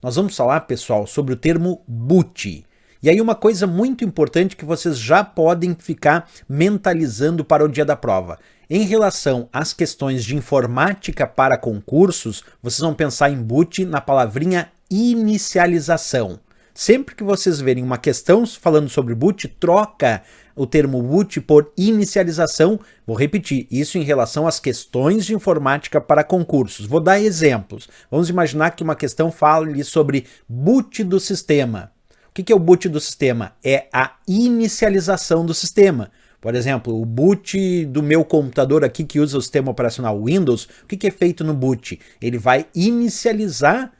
Nós vamos falar, pessoal, sobre o termo boot. E aí uma coisa muito importante que vocês já podem ficar mentalizando para o dia da prova. Em relação às questões de informática para concursos, vocês vão pensar em boot na palavrinha inicialização. Sempre que vocês verem uma questão falando sobre boot, troca o termo boot por inicialização. Vou repetir, isso em relação às questões de informática para concursos. Vou dar exemplos. Vamos imaginar que uma questão fale sobre boot do sistema. O que é o boot do sistema? É a inicialização do sistema. Por exemplo, o boot do meu computador aqui que usa o sistema operacional Windows, o que é feito no boot? Ele vai inicializar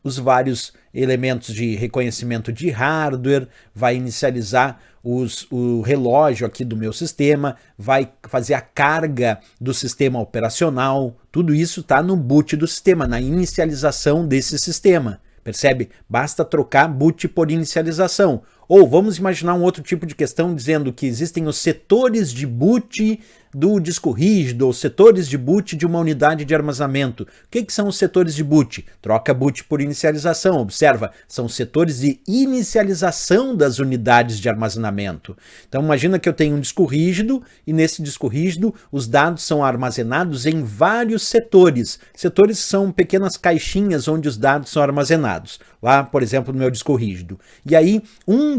os vários elementos de reconhecimento de hardware, vai inicializar o relógio aqui do meu sistema, vai fazer a carga do sistema operacional, tudo isso está no boot do sistema, na inicialização desse sistema. Percebe? Basta trocar boot por inicialização. Ou vamos imaginar um outro tipo de questão dizendo que existem os setores de boot do disco rígido ou setores de boot de uma unidade de armazenamento. O que são os setores de boot? Troca boot por inicialização. Observa, são setores de inicialização das unidades de armazenamento. Então imagina que eu tenho um disco rígido e nesse disco rígido os dados são armazenados em vários setores. Setores são pequenas caixinhas onde os dados são armazenados. Lá, por exemplo, no meu disco rígido. E aí, alguns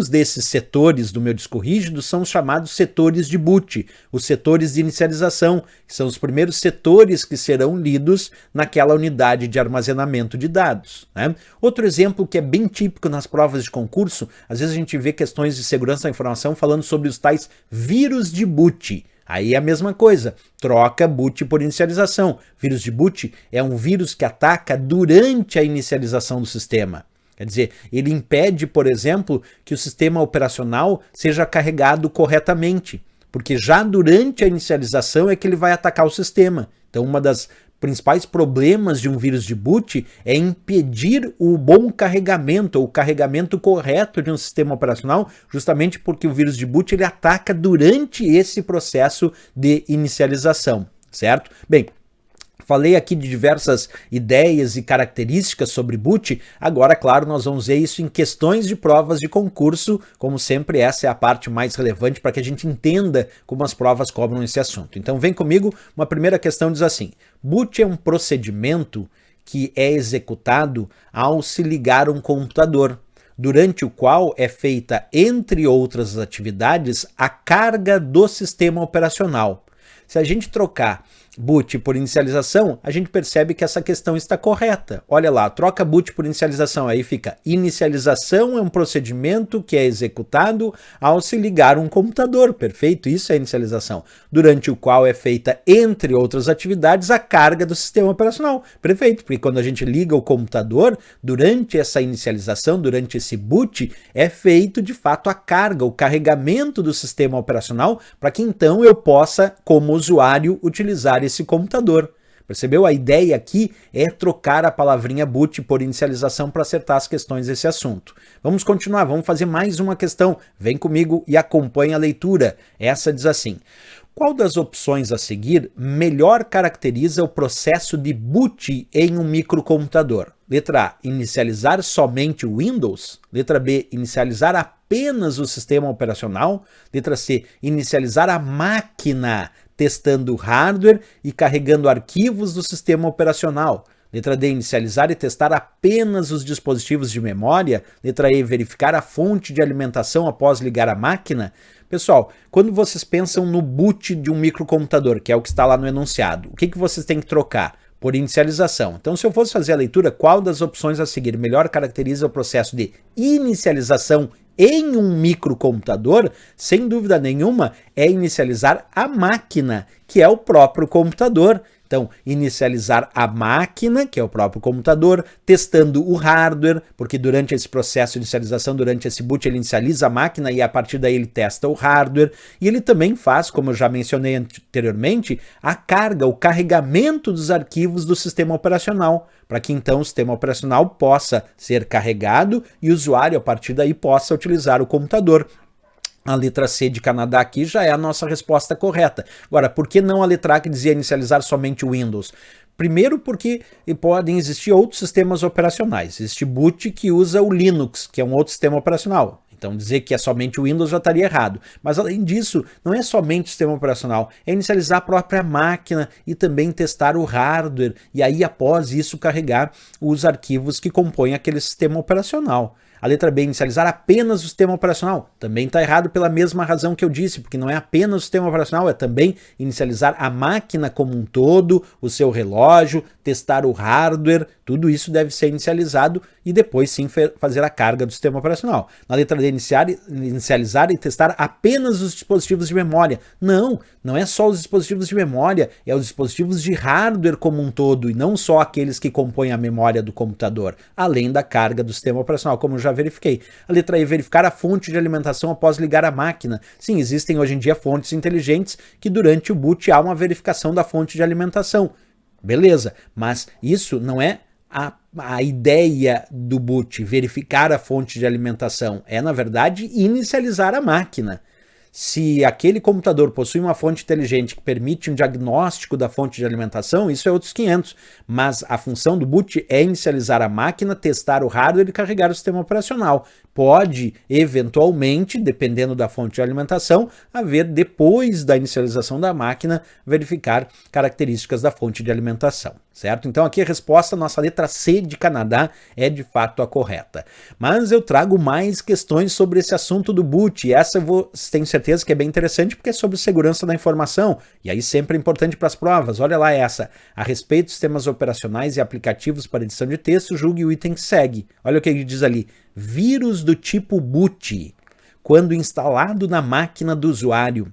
desses setores do meu disco rígido são chamados setores de boot, os setores de inicialização, que são os primeiros setores que serão lidos naquela unidade de armazenamento de dados, né? Outro exemplo que é bem típico nas provas de concurso, às vezes a gente vê questões de segurança da informação falando sobre os tais vírus de boot. Aí é a mesma coisa, troca boot por inicialização. Vírus de boot é um vírus que ataca durante a inicialização do sistema. Quer dizer, ele impede, por exemplo, que o sistema operacional seja carregado corretamente, porque já durante a inicialização é que ele vai atacar o sistema. Então, uma das principais problemas de um vírus de boot é impedir o bom carregamento, ou o carregamento correto de um sistema operacional, justamente porque o vírus de boot ele ataca durante esse processo de inicialização, certo? Bem, falei aqui de diversas ideias e características sobre boot, agora, claro, nós vamos ver isso em questões de provas de concurso, como sempre essa é a parte mais relevante para que a gente entenda como as provas cobram esse assunto. Então vem comigo, uma primeira questão diz assim, boot é um procedimento que é executado ao se ligar um computador, durante o qual é feita, entre outras atividades, a carga do sistema operacional. Se a gente trocar boot por inicialização, a gente percebe que essa questão está correta. Olha lá, troca boot por inicialização, aí fica inicialização é um procedimento que é executado ao se ligar um computador, perfeito? Isso é inicialização, durante o qual é feita, entre outras atividades, a carga do sistema operacional, perfeito? Porque quando a gente liga o computador, durante essa inicialização, durante esse boot, é feito de fato a carga, o carregamento do sistema operacional, para que então eu possa, como usuário, utilizar esse computador. Percebeu? A ideia aqui é trocar a palavrinha boot por inicialização para acertar as questões desse assunto. Vamos continuar, vamos fazer mais uma questão. Vem comigo e acompanha a leitura. Essa diz assim: qual das opções a seguir melhor caracteriza o processo de boot em um microcomputador? Letra A, inicializar somente o Windows. Letra B, inicializar apenas o sistema operacional. Letra C, inicializar a máquina, testando hardware e carregando arquivos do sistema operacional. Letra D, inicializar e testar apenas os dispositivos de memória. Letra E, verificar a fonte de alimentação após ligar a máquina. Pessoal, quando vocês pensam no boot de um microcomputador, que é o que está lá no enunciado, o que vocês têm que trocar? Por inicialização. Então, se eu fosse fazer a leitura, qual das opções a seguir melhor caracteriza o processo de inicialização em um microcomputador? Sem dúvida nenhuma, é inicializar a máquina, que é o próprio computador. Então, inicializar a máquina, que é o próprio computador, testando o hardware, porque durante esse processo de inicialização, durante esse boot, ele inicializa a máquina e a partir daí ele testa o hardware. E ele também faz, como eu já mencionei anteriormente, a carga, o carregamento dos arquivos do sistema operacional, para que então o sistema operacional possa ser carregado e o usuário, a partir daí, possa utilizar o computador. A letra C de Canadá aqui já é a nossa resposta correta. Agora, por que não a letra A que dizia inicializar somente o Windows? Primeiro porque podem existir outros sistemas operacionais. Existe boot que usa o Linux, que é um outro sistema operacional. Então dizer que é somente o Windows já estaria errado. Mas além disso, não é somente o sistema operacional, é inicializar a própria máquina e também testar o hardware e aí após isso carregar os arquivos que compõem aquele sistema operacional. A letra B, inicializar apenas o sistema operacional. Também está errado pela mesma razão que eu disse, porque não é apenas o sistema operacional, é também inicializar a máquina como um todo, o seu relógio, testar o hardware, tudo isso deve ser inicializado e depois sim fazer a carga do sistema operacional. Na letra D, inicializar e testar apenas os dispositivos de memória. Não é só os dispositivos de memória, é os dispositivos de hardware como um todo e não só aqueles que compõem a memória do computador, além da carga do sistema operacional, como eu já verifiquei. A letra E, verificar a fonte de alimentação após ligar a máquina. Sim, existem hoje em dia fontes inteligentes que durante o boot há uma verificação da fonte de alimentação. Beleza, mas isso não é a ideia do boot, verificar a fonte de alimentação. É, na verdade, inicializar a máquina. Se aquele computador possui uma fonte inteligente que permite um diagnóstico da fonte de alimentação, isso é outros 500. Mas a função do boot é inicializar a máquina, testar o hardware e carregar o sistema operacional. Pode, eventualmente, dependendo da fonte de alimentação, haver, depois da inicialização da máquina, verificar características da fonte de alimentação, certo? Então aqui a resposta, nossa letra C de Canadá, é de fato a correta. Mas eu trago mais questões sobre esse assunto do boot, e essa eu tenho certeza que é bem interessante porque é sobre segurança da informação, e aí sempre é importante para as provas. Olha lá essa, a respeito de sistemas operacionais e aplicativos para edição de texto, julgue o item que segue. Olha o que ele diz ali. Vírus do tipo boot, quando instalado na máquina do usuário,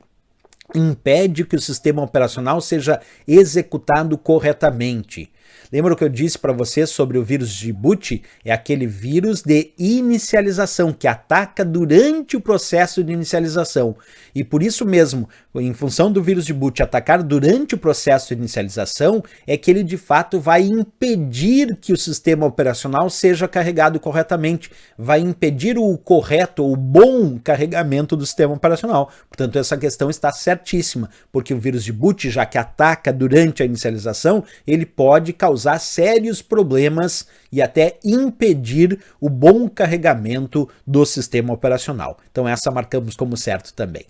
impede que o sistema operacional seja executado corretamente. Lembra o que eu disse para você sobre o vírus de boot? É aquele vírus de inicialização que ataca durante o processo de inicialização. E por isso mesmo, em função do vírus de boot atacar durante o processo de inicialização, é que ele de fato vai impedir que o sistema operacional seja carregado corretamente, vai impedir o correto ou bom carregamento do sistema operacional. Portanto, essa questão está certíssima, porque o vírus de boot, já que ataca durante a inicialização, ele pode causar sérios problemas e até impedir o bom carregamento do sistema operacional. Então essa marcamos como certo também.